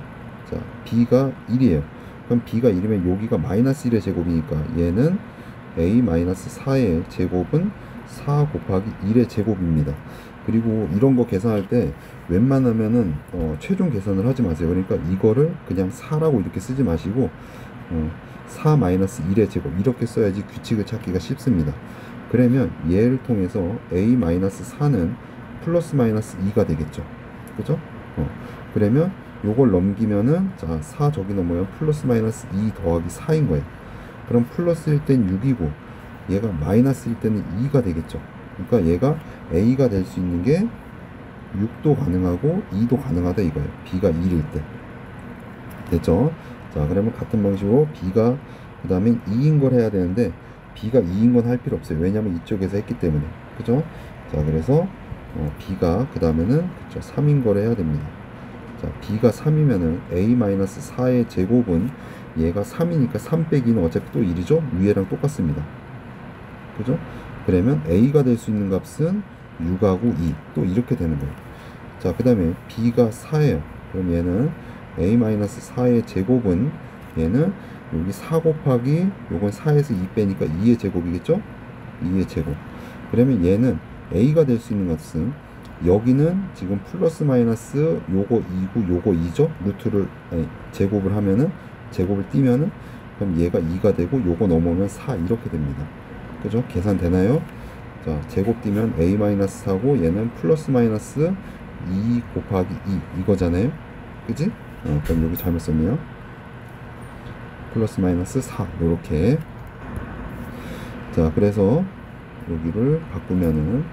자, B가 1이에요. 그럼 B가 1이면 여기가 -1의 제곱이니까 얘는 a-4의 제곱은 4 곱하기 1의 제곱입니다. 그리고 이런 거 계산할 때 웬만하면은 최종 계산을 하지 마세요. 그러니까 이거를 그냥 4라고 이렇게 쓰지 마시고 4-1의 제곱 이렇게 써야지 규칙을 찾기가 쉽습니다. 그러면 얘를 통해서 a-4는 플러스 마이너스 2가 되겠죠. 그죠? 그러면 요걸 넘기면은 자, 4 저기 넘으면 플러스 마이너스 2 더하기 4인 거예요. 그럼 플러스일 땐 6이고 얘가 마이너스일 때는 2가 되겠죠. 그러니까 얘가 a가 될 수 있는 게 6도 가능하고 2도 가능하다 이거예요. b가 1일 때. 됐죠? 자, 그러면 같은 방식으로 b가 그 다음에 2인 걸 해야 되는데 b가 2인 건 할 필요 없어요. 왜냐면 이쪽에서 했기 때문에. 그죠? 자, 그래서 b가 그 다음에는 그쵸, 3인 걸 해야 됩니다. 자, b가 3이면은 a-4의 제곱은 얘가 3이니까 3 빼기는 어차피 또 1이죠? 위에랑 똑같습니다. 그죠? 그러면 a가 될 수 있는 값은 6하고 2. 또 이렇게 되는 거예요. 자, 그 다음에 b가 4예요. 그럼 얘는 a-4의 제곱은 얘는 여기 4 곱하기 요건 4에서 2 빼니까 2의 제곱이겠죠? 2의 제곱. 그러면 얘는 a가 될 수 있는 값은 여기는 지금 플러스 마이너스 요거 2고 요거 2죠? 루트를 제곱을 하면은 제곱을 띄면은 그럼 얘가 2가 되고 요거 넘으면 4 이렇게 됩니다. 그죠? 계산 되나요? 자, 제곱 띄면 a-4고 얘는 플러스 마이너스 2 곱하기 2 이거잖아요. 그지? 그럼 여기 잘못 썼네요. 플러스 마이너스 4 요렇게. 자, 그래서 여기를 바꾸면은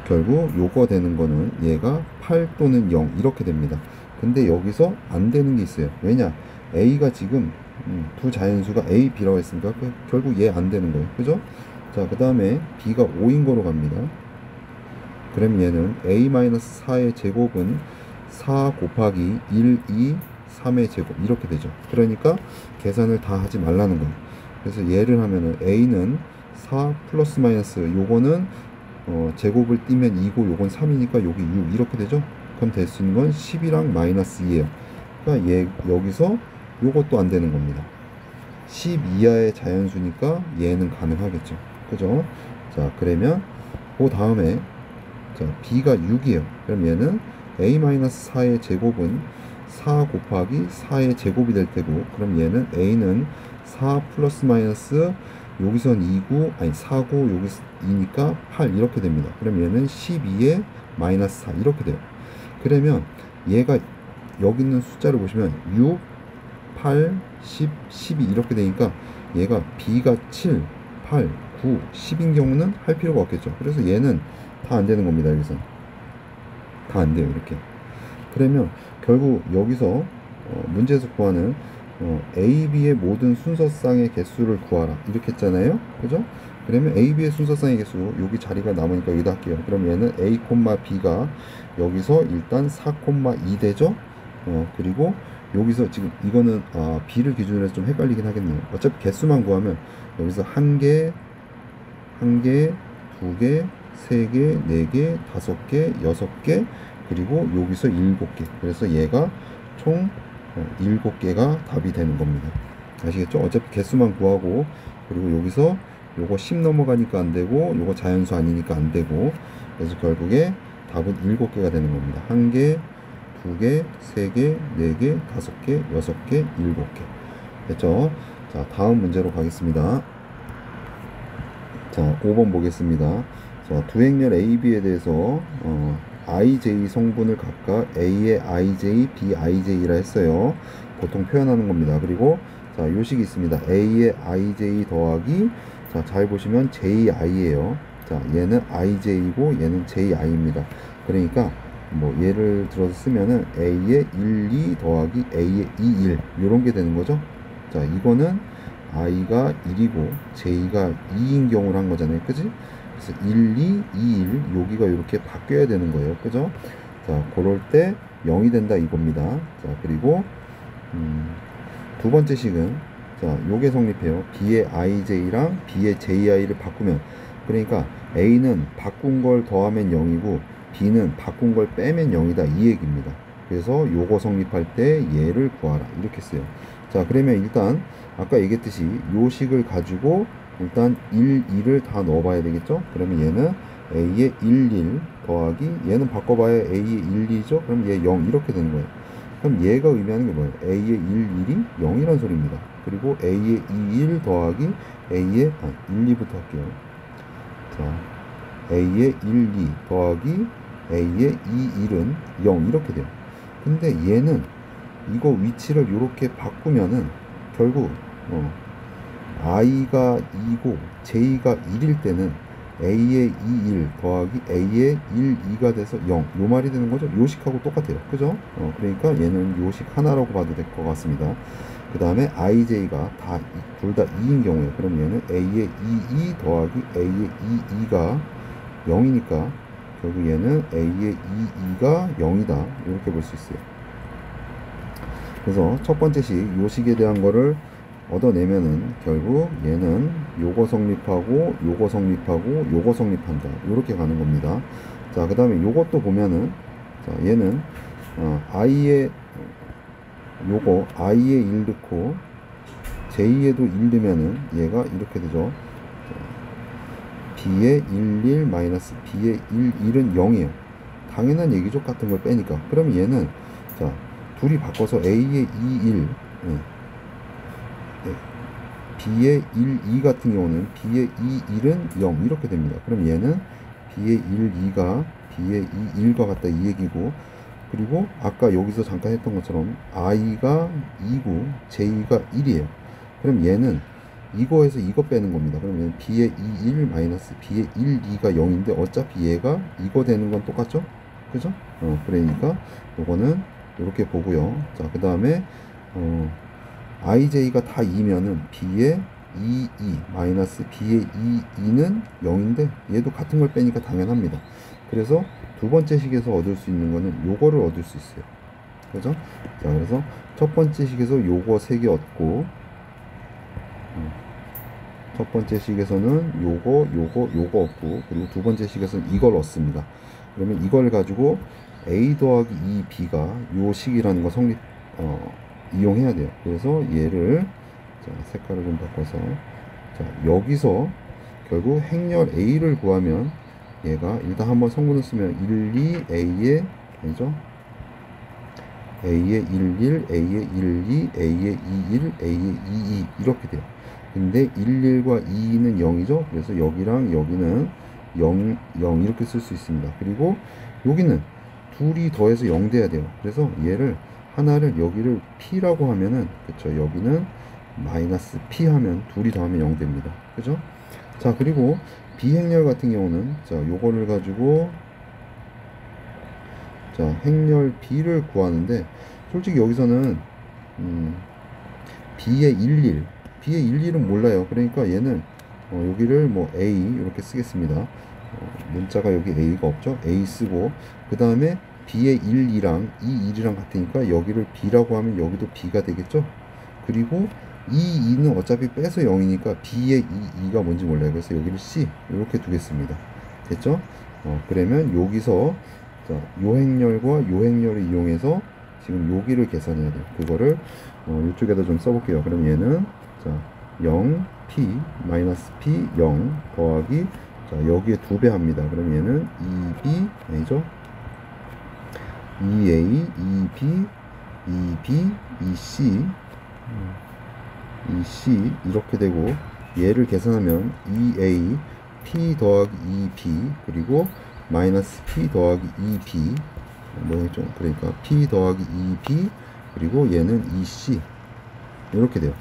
결국 요거 되는 거는 얘가 8 또는 0 이렇게 됩니다. 근데 여기서 안 되는 게 있어요. 왜냐? a가 지금 두 자연수가 a, b라고 했으니까 결국 얘 안 되는 거예요. 그죠? 자, 그 다음에 b가 5인 거로 갑니다. 그럼 얘는 a-4의 제곱은 4 곱하기 1, 2, 3의 제곱 이렇게 되죠. 그러니까 계산을 다 하지 말라는 거예요. 그래서 얘를 하면은 a는 4 플러스 마이너스 요거는 제곱을 띄면 2고 요건 3이니까 여기 6 이렇게 되죠. 그럼 될 수 있는 건 10이랑 마이너스 2예요. 그러니까 얘 여기서 요것도 안 되는 겁니다. 10 이하의 자연수니까 얘는 가능하겠죠. 그죠? 자, 그러면 그 다음에 자, b가 6이에요. 그럼 얘는 a-4의 제곱은 4 곱하기 4의 제곱이 될 테고, 그럼 얘는 a는 4 플러스 마이너스 여기선 2고 아니 4고 여기 2니까 8 이렇게 됩니다. 그럼 얘는 12에 마이너스 4 이렇게 돼요. 그러면 얘가 여기 있는 숫자를 보시면 6, 8, 10, 12 이렇게 되니까 얘가 b가 7, 8, 9, 10인 경우는 할 필요가 없겠죠. 그래서 얘는 다 안 되는 겁니다. 여기서 다 안 돼요. 이렇게. 그러면 결국 여기서 문제에서 구하는 A, B의 모든 순서쌍의 개수를 구하라 이렇게 했잖아요. 그죠? 그러면 A, B의 순서쌍의 개수 여기 자리가 남으니까 여기다 할게요. 그럼 얘는 A, B가 여기서 일단 4,2 되죠. 그리고 여기서 지금 이거는 B를 기준으로 해서 좀 헷갈리긴 하겠네요. 어차피 개수만 구하면 여기서 1개, 1개, 2개, 3개, 4개, 5개, 6개, 그리고 여기서 7개. 그래서 얘가 총 7개가 답이 되는 겁니다. 아시겠죠? 어차피 개수만 구하고, 그리고 여기서 요거 10 넘어가니까 안 되고, 요거 자연수 아니니까 안 되고, 그래서 결국에 답은 7개가 되는 겁니다. 1개, 2개, 3개, 4개, 5개, 6개, 7개. 됐죠? 자, 다음 문제로 가겠습니다. 자, 5번 보겠습니다. 자, 두 행렬 A, B에 대해서 IJ 성분을 각각 A의 IJ, B IJ라 했어요. 보통 표현하는 겁니다. 그리고 자, 요식이 있습니다. A의 IJ 더하기 자, 잘 보시면 JI예요. 자, 얘는 IJ이고 얘는 JI입니다. 그러니까 뭐 예를 들어서 쓰면은 A의 1, 2 더하기 A의 2, 1 요런 게 되는 거죠. 자, 이거는 I가 1이고 J가 2인 경우를 한 거잖아요. 그지? 그래서 1, 2, 2, 1 여기가 이렇게 바뀌어야 되는 거예요. 그죠? 자, 그럴 때 0이 된다 이겁니다. 자, 그리고 두 번째 식은 자, 요게 성립해요. B의 IJ랑 B의 JI를 바꾸면 그러니까 A는 바꾼 걸 더하면 0이고 B는 바꾼 걸 빼면 0이다 이 얘기입니다. 그래서 요거 성립할 때 얘를 구하라 이렇게 써요. 자, 그러면 일단 아까 얘기했듯이 요 식을 가지고 일단 1, 2를 다 넣어봐야 되겠죠? 그러면 얘는 a의 1, 1 더하기 얘는 바꿔봐야 a의 1, 2죠? 그럼 얘 0 이렇게 되는 거예요. 그럼 얘가 의미하는 게 뭐예요? a의 1, 1이 0이란 소리입니다. 그리고 a의 2, 1 더하기 a의 1, 2부터 할게요. 자, a의 1, 2 더하기 a의 2, 1은 0 이렇게 돼요. 근데 얘는 이거 위치를 이렇게 바꾸면은 결국 i가 2고 j가 1일 때는 a의 2, 1 더하기 a의 1, 2가 돼서 0 요 말이 되는 거죠. 요식하고 똑같아요. 그죠? 그러니까 얘는 요식 하나라고 봐도 될 것 같습니다. 그 다음에 ij가 둘 다 2인 경우에 그럼 얘는 a의 2, 2 더하기 a의 2, 2가 0이니까 결국 얘는 a의 2, 2가 0이다 이렇게 볼 수 있어요. 그래서 첫 번째 식 요식에 대한 거를 얻어내면은 결국 얘는 요거 성립하고 요거 성립하고 요거 성립한다 이렇게 가는 겁니다. 자, 그 다음에 요것도 보면은 자, 얘는 i의 요거 i의 1 넣고 j에도 1 넣으면은 얘가 이렇게 되죠. b의 1, 1 마이너스 b의 1, 1은 0이에요. 당연한 얘기죠. 같은 걸 빼니까. 그럼 얘는 자 둘이 바꿔서 a의 2, 1 b의 1, 2 같은 경우는 b의 2, 1은 0 이렇게 됩니다. 그럼 얘는 b의 1, 2가 b의 2, 1과 같다 이 얘기고 그리고 아까 여기서 잠깐 했던 것처럼 i가 2고 j가 1이에요. 그럼 얘는 이거에서 이거 빼는 겁니다. 그러면 b의 2, 1 마이너스 b의 1, 2가 0인데 어차피 얘가 이거 되는 건 똑같죠? 그죠? 그러니까 요거는 이렇게 보고요. 자, 그 다음에 ij가 다 2면은 b의 2, 2 마이너스 b의 2, 2는 0인데 얘도 같은 걸 빼니까 당연합니다. 그래서 두 번째 식에서 얻을 수 있는 거는 요거를 얻을 수 있어요. 그죠? 자, 그래서 첫 번째 식에서 요거 3개 얻고 첫 번째 식에서는 요거 얻고 그리고 두 번째 식에서는 이걸 얻습니다. 그러면 이걸 가지고 a 더하기 2b가 요 식이라는 거 이용해야 돼요. 그래서 얘를 자, 색깔을 좀 바꿔서 자, 여기서 결국 행렬 a를 구하면 얘가 일단 한번 성분을 쓰면 1, 2 a의 아니죠? a의 1, 1 a의 1, 2 a의 2, 1 a의 2, 2 이렇게 돼요. 근데 1, 1과 2, 2는 0이죠. 그래서 여기랑 여기는 0, 0 이렇게 쓸 수 있습니다. 그리고 여기는 둘이 더해서 0 돼야 돼요. 그래서 얘를 하나를 여기를 p라고 하면은 그쵸, 여기는 마이너스 p 하면 둘이 더하면 0 됩니다. 그죠? 자, 그리고 비행렬 같은 경우는 자, 요거를 가지고 자, 행렬 b를 구하는데 솔직히 여기서는 b의 1, 1 b의 1, 1은 몰라요. 그러니까 얘는 여기를 뭐 a 이렇게 쓰겠습니다. 문자가 여기 a가 없죠. a 쓰고 그 다음에 b의 1, 2랑 2, 1이랑 같으니까 여기를 b라고 하면 여기도 b가 되겠죠. 그리고 2, 2는 어차피 빼서 0이니까 b의 2, 2가 뭔지 몰라요. 그래서 여기를 c 이렇게 두겠습니다. 됐죠? 그러면 여기서 자, 요 행렬과 요 행렬을 이용해서 지금 여기를 계산해야 돼요. 그거를 이쪽에다 좀 써볼게요. 그럼 얘는 자 0 p 마이너스 p 0 더하기 자 여기에 2배 합니다. 그럼 얘는 2b 아니죠? 2a 2b 2b 2c 2c 이렇게 되고 얘를 계산하면 2a p 더하기 2b 그리고 마이너스 p 더하기 2b 뭐였죠? 그러니까 p 더하기 2b 그리고 얘는 2c 이렇게 돼요.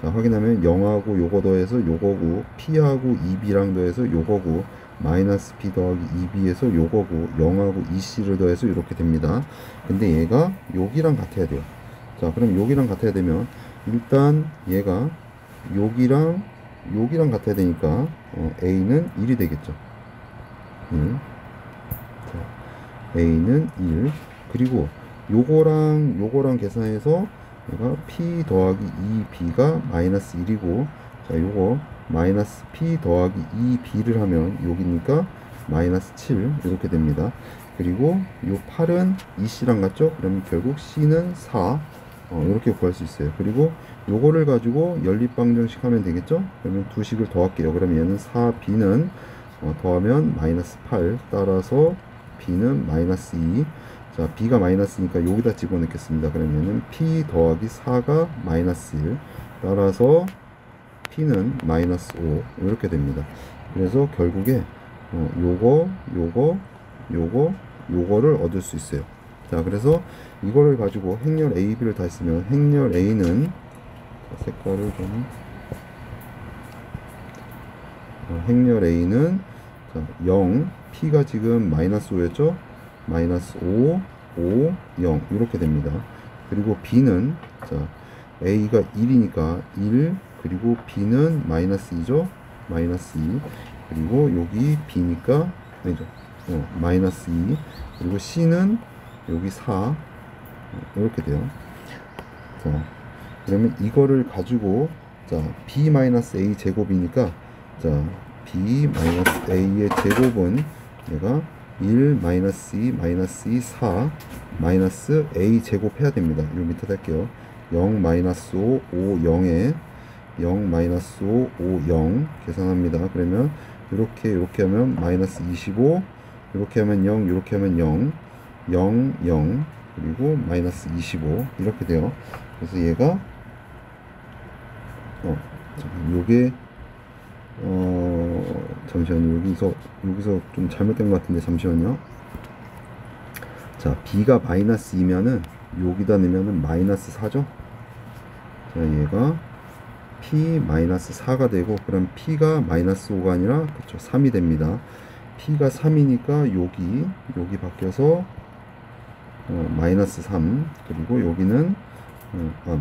자, 확인하면 0하고 요거 더해서 요거고 p하고 2b랑 더해서 요거고 마이너스 p 더하기 2b에서 요거고 0하고 2c를 더해서 이렇게 됩니다. 근데 얘가 여기랑 같아야 돼요. 자, 그럼 여기랑 같아야 되면 일단 얘가 여기랑 같아야 되니까 a는 1이 되겠죠. 1. 자, a는 1 그리고 요거랑 계산해서 얘가 p 더하기 2b가 마이너스 1이고 자 요거 마이너스 p 더하기 2b를 하면 여기니까 마이너스 7 이렇게 됩니다. 그리고 요 8은 2c랑 같죠? 그러면 결국 c는 4 이렇게 구할 수 있어요. 그리고 요거를 가지고 연립방정식 하면 되겠죠? 그러면 두 식을 더할게요. 그러면 얘는 4b는 더하면 마이너스 8, 따라서 b는 마이너스 2. 자, b가 마이너스니까 여기다 집어넣겠습니다. 그러면은 p 더하기 4가 마이너스 1, 따라서 p는 마이너스 5 이렇게 됩니다. 그래서 결국에 요거를 얻을 수 있어요. 자, 그래서 이거를 가지고 행렬 A, B를 다 쓰면 행렬 A는 색깔을 좀 행렬 A는 자, 0, P가 지금 마이너스 5였죠? 마이너스 5, 5, 0 이렇게 됩니다. 그리고 B는 자, A가 1이니까 1, 그리고 B는 마이너스 2죠? 마이너스 2, 그리고 여기 B니까 아니죠, 마이너스 2, 그리고 C는 여기 4 이렇게 돼요. 자, 그러면 이거를 가지고 자, B-A 제곱이니까 자, B-A의 제곱은 얘가 1 마이너스 2 마이너스 2 4 마이너스 A 제곱 해야 됩니다. 요 밑에 할게요. 0 마이너스 5 5 0에 0 마이너스 5 5 0 계산합니다. 그러면 이렇게 하면 마이너스 25, 이렇게 하면 0, 이렇게 하면 0 0 0 그리고 마이너스 25 이렇게 돼요. 그래서 얘가 요게 잠시만요. 여기서 좀 잘못된 것 같은데 잠시만요. 자, b가 마이너스 2면은 여기다 넣으면은 마이너스 4죠. 자, 얘가 p 마이너스 4가 되고, 그럼 p가 마이너스 5가 아니라 그쵸 3이 됩니다. p가 3이니까 여기 바뀌어서 마이너스 3, 그리고 여기는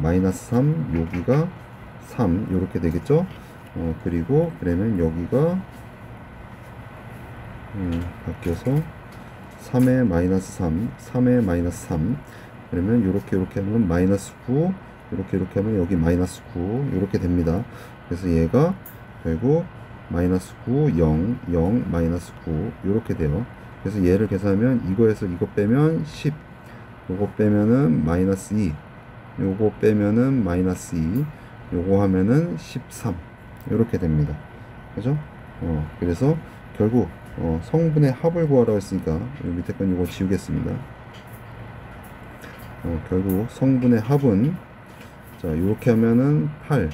마이너스 3, 여기가 3 이렇게 되겠죠. 그리고 그러면 여기가 바뀌어서 3에 마이너스 3, 3에 마이너스 3, 그러면 이렇게 하면 마이너스 9, 이렇게 하면 여기 마이너스 9 이렇게 됩니다. 그래서 얘가 결국 마이너스 9, 0, 0, 마이너스 9 이렇게 돼요. 그래서 얘를 계산하면 이거에서 이거 빼면 10, 요거 빼면은 마이너스 2, 요거 빼면은 마이너스 2, 요거 하면은 13 이렇게 됩니다. 그죠? 그래서 결국 성분의 합을 구하라고 했으니까 밑에 건 이거 지우겠습니다. 결국 성분의 합은 자, 요렇게 하면은 8,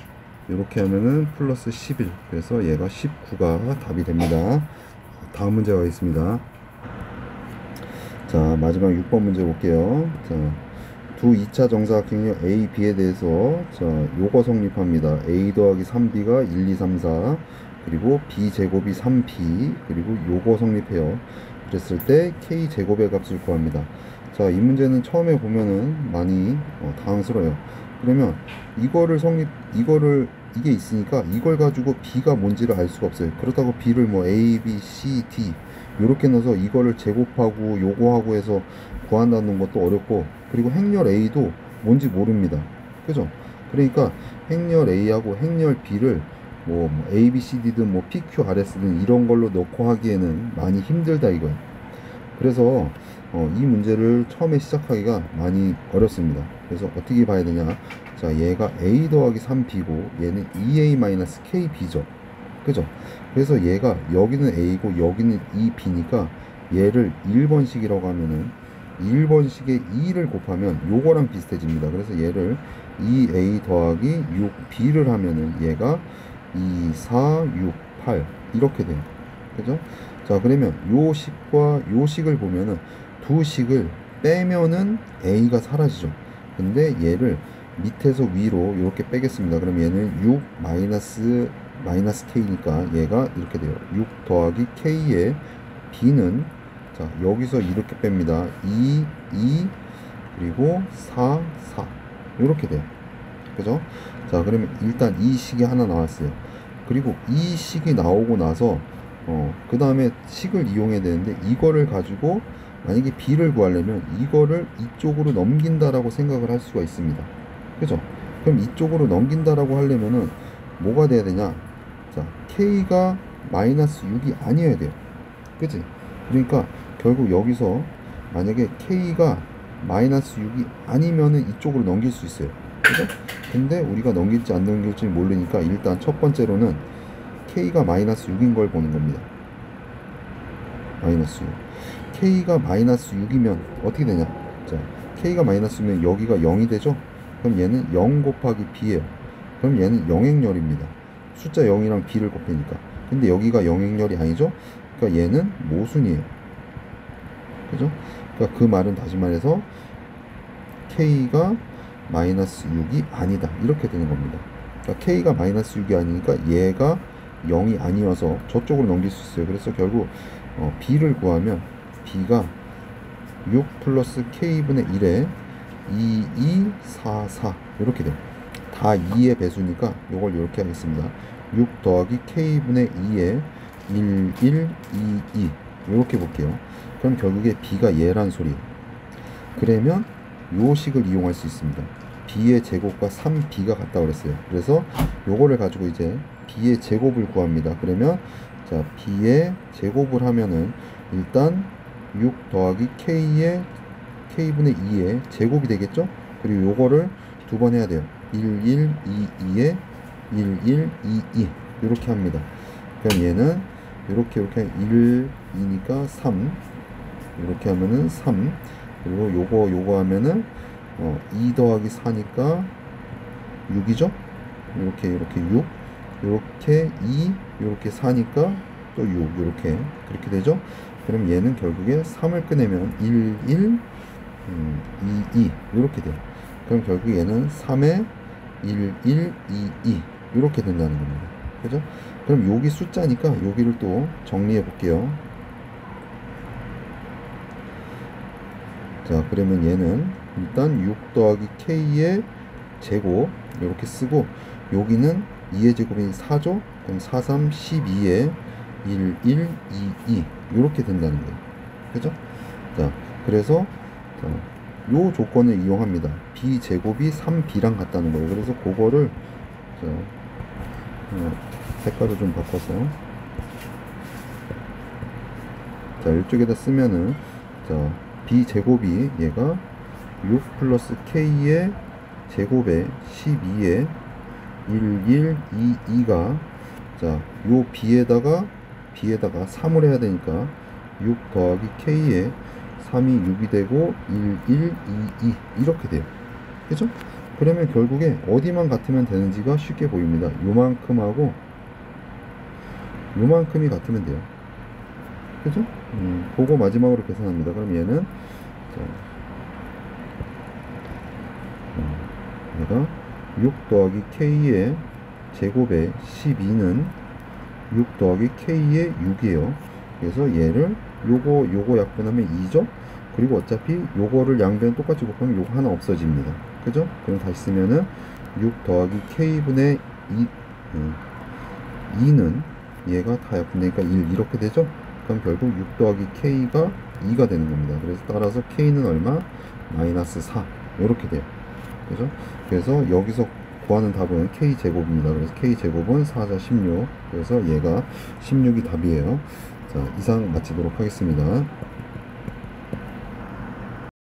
요렇게 하면은 플러스 11, 그래서 얘가 19가 답이 됩니다. 다음 문제 가겠습니다. 자, 마지막 6번 문제 볼게요. 자, 두 2차 정사각형의 A, B에 대해서 자, 요거 성립합니다. A 더하기 3B가 1, 2, 3, 4, 그리고 B 제곱이 3B, 그리고 요거 성립해요. 그랬을 때 K 제곱의 값을 구합니다. 자, 이 문제는 처음에 보면은 많이 당황스러워요. 그러면 이게 있으니까 이걸 가지고 B가 뭔지를 알 수가 없어요. 그렇다고 B를 뭐 A, B, C, D 요렇게 넣어서 이거를 제곱하고 요거하고 해서 구한다는 것도 어렵고, 그리고 행렬 A도 뭔지 모릅니다. 그죠? 그러니까 행렬 A하고 행렬 B를 뭐 A, B, C, D든 뭐 P, Q, R, S든 이런 걸로 넣고 하기에는 많이 힘들다 이거예요. 그래서 이 문제를 처음에 시작하기가 많이 어렵습니다. 그래서 어떻게 봐야 되냐? 자, 얘가 A 더하기 3B고 얘는 2A-KB죠. 그죠? 그래서 얘가 여기는 A고 여기는 2B니까 얘를 1번식이라고 하면은 1번식에 2를 곱하면 요거랑 비슷해집니다. 그래서 얘를 2A 더하기 6B를 하면은 얘가 2, 4, 6, 8 이렇게 돼요. 그죠? 자, 그러면 요 식과 요 식을 보면은 두 식을 빼면은 A가 사라지죠. 근데 얘를 밑에서 위로 이렇게 빼겠습니다. 그럼 얘는 6 마이너스 K니까 얘가 이렇게 돼요. 6 더하기 K의 B는 자, 여기서 이렇게 뺍니다. 2, 2, 그리고 4, 4 이렇게 돼요. 그죠? 자, 그러면 일단 이 식이 하나 나왔어요. 그리고 이 식이 나오고 나서 그 다음에 식을 이용해야 되는데, 이거를 가지고 만약에 B를 구하려면 이거를 이쪽으로 넘긴다라고 생각을 할 수가 있습니다. 그죠? 그럼 이쪽으로 넘긴다라고 하려면은 뭐가 돼야 되냐? 자, K가 마이너스 6이 아니어야 돼요. 그치? 그러니까 결국 여기서 만약에 K가 마이너스 6이 아니면은 이쪽으로 넘길 수 있어요. 그죠? 근데 우리가 넘길지 안 넘길지 모르니까 일단 첫 번째로는 K가 마이너스 6인 걸 보는 겁니다. 마이너스 6. K가 마이너스 6이면 어떻게 되냐? 자, K가 마이너스 6이면 여기가 0이 되죠? 그럼 얘는 0 곱하기 B예요. 그럼 얘는 영행열입니다. 숫자 0이랑 B를 곱하니까. 근데 여기가 영행열이 아니죠? 그러니까 얘는 모순이에요. 그죠? 그러니까 그 말은 다시 말해서 K가 마이너스 6이 아니다. 이렇게 되는 겁니다. 그러니까 K가 마이너스 6이 아니니까 얘가 0이 아니어서 저쪽으로 넘길 수 있어요. 그래서 결국 B를 구하면 B가 6 플러스 K분의 1에 2, 2, 4, 4 이렇게 돼요. 다 2의 배수니까 이걸 이렇게 하겠습니다. 6 더하기 K분의 2에 1, 1, 2, 2 이렇게 볼게요. 그럼 결국에 B가 얘란 소리예요. 그러면 요 식을 이용할 수 있습니다. B의 제곱과 3B가 같다고 그랬어요. 그래서 요거를 가지고 이제 B의 제곱을 구합니다. 그러면 자, B의 제곱을 하면은 일단 6 더하기 K의 K분의 2의 제곱이 되겠죠? 그리고 요거를 두 번 해야 돼요. 1, 1, 2, 2에 1, 1, 2, 2 이렇게 합니다. 그럼 얘는 이렇게 1, 2니까 3 이렇게 하면은 3 그리고 요거 하면은 2 더하기 4니까 6이죠? 이렇게 6 이렇게 2 이렇게 4니까 또 6 이렇게 그렇게 되죠? 그럼 얘는 결국에 3을 꺼내면 1, 1, 2, 2 이렇게 돼요. 그럼 결국 얘는 3에 1, 1, 2, 2 이렇게 된다는 겁니다. 그죠? 그럼 여기 숫자니까 여기를 또 정리해 볼게요. 자, 그러면 얘는 일단 6 더하기 K의 제곱 이렇게 쓰고 여기는 2의 제곱이 4죠? 그럼 4, 3, 12에 1, 1, 2, 2 이렇게 된다는 거예요. 그죠? 자, 그래서 자, 요 조건을 이용합니다. B 제곱이 3B랑 같다는 거예요. 그래서 그거를 자, 색깔을 좀 바꿔서 자, 이쪽에다 쓰면은 자, B 제곱이 얘가 6 플러스 K의 제곱에 12에 1, 1, 2, 2가 자, 요 B에다가 3을 해야 되니까 6 더하기 K에 3이 6이 되고 1, 1, 2, 2 이렇게 돼요. 그죠? 그러면 결국에 어디만 같으면 되는지가 쉽게 보입니다. 요만큼하고 요만큼이 같으면 돼요. 그죠? 그거 마지막으로 계산합니다. 그럼 얘는 자, 얘가 6 더하기 K의 제곱에 12는 6 더하기 K의 6이에요. 그래서 얘를 요거 약분하면 2죠? 그리고 어차피 요거를 양변 똑같이 곱하면 요거 하나 없어집니다. 그죠? 그럼 다시 쓰면은 6 더하기 K분의 2는 얘가 다 약분되니까 1 이렇게 되죠? 그럼 결국 6 더하기 K가 2가 되는 겁니다. 그래서 따라서 K는 얼마? 마이너스 4 이렇게 돼요. 그죠? 그래서 여기서 구하는 답은 K제곱입니다. 그래서 K제곱은 4자 16 그래서 얘가 16이 답이에요. 자, 이상 마치도록 하겠습니다.